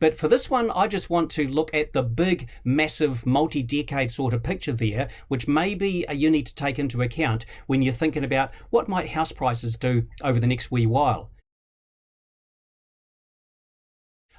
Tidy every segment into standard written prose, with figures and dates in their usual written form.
But for this one, I just want to look at the big, massive, multi-decade sort of picture there, which maybe you need to take into account when you're thinking about what might house prices do over the next wee while.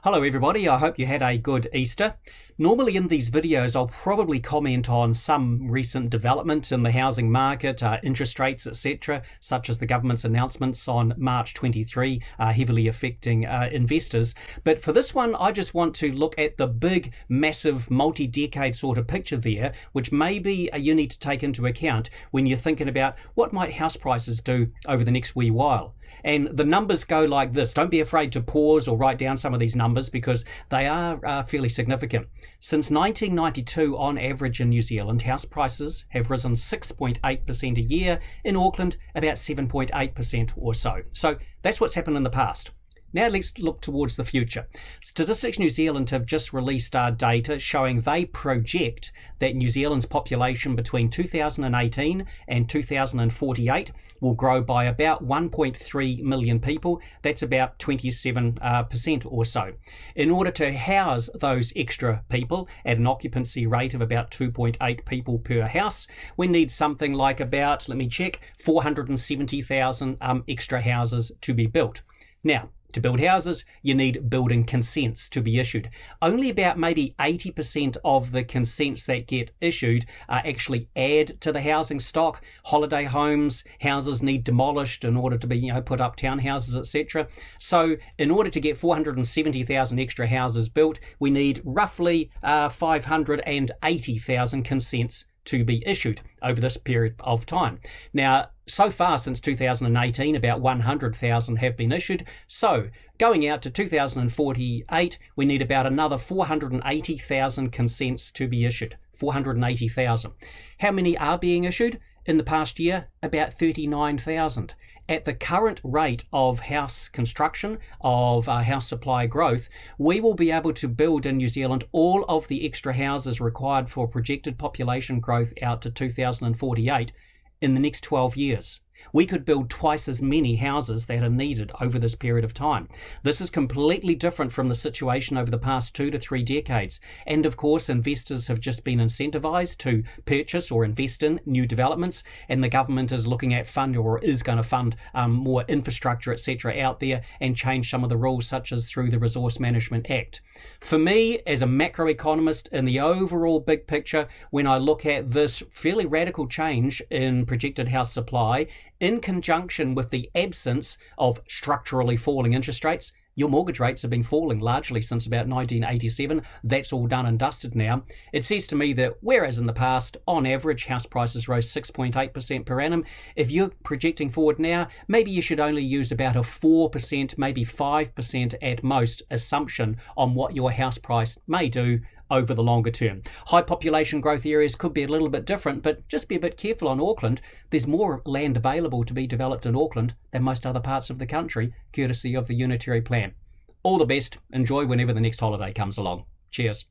Hello everybody, I hope you had a good Easter. Normally in these videos I'll probably comment on some recent development in the housing market, interest rates, etc., such as the government's announcements on March 23 heavily affecting investors. But for this one I just want to look at the big, massive, multi-decade sort of picture there, which maybe you need to take into account when you're thinking about what might house prices do over the next wee while. And the numbers go like this. Don't be afraid to pause or write down some of these numbers because they are fairly significant. Since 1992, on average in New Zealand, house prices have risen 6.8% a year. In Auckland, about 7.8% or so. So that's what's happened in the past. Now let's look towards the future. Statistics New Zealand have just released data showing they project that New Zealand's population between 2018 and 2048 will grow by about 1.3 million people. That's about 27% or so. In order to house those extra people at an occupancy rate of about 2.8 people per house, we need something like about, 470,000 extra houses to be built. Now, to build houses, you need building consents to be issued. Only about maybe 80% of the consents that get issued actually add to the housing stock. Holiday homes, houses need demolished in order to be put up townhouses, etc. So in order to get 470,000 extra houses built, we need roughly 580,000 consents to be issued over this period of time. Now, so far since 2018, about 100,000 have been issued. So going out to 2048, we need about another 480,000 consents to be issued. 480,000. How many are being issued? In the past year, about 39,000. At the current rate of house construction, of house supply growth, we will be able to build in New Zealand all of the extra houses required for projected population growth out to 2048 in the next 12 years. We could build twice as many houses that are needed over this period of time. This is completely different from the situation over the past 2 to 3 decades. And of course, investors have just been incentivized to purchase or invest in new developments, and the government is looking at fund or is going to fund more infrastructure, etc. out there and change some of the rules, such as through the Resource Management Act. For me, as a macroeconomist, in the overall big picture, when I look at this fairly radical change in projected house supply, in conjunction with the absence of structurally falling interest rates, your mortgage rates have been falling largely since about 1987. That's all done and dusted now. It says to me that whereas in the past, on average, house prices rose 6.8% per annum, if you're projecting forward now, maybe you should only use about a 4%, maybe 5% at most assumption on what your house price may do over the longer term. High population growth areas could be a little bit different, but just be a bit careful on Auckland. There's more land available to be developed in Auckland than most other parts of the country, courtesy of the Unitary Plan. All the best. Enjoy whenever the next holiday comes along. Cheers.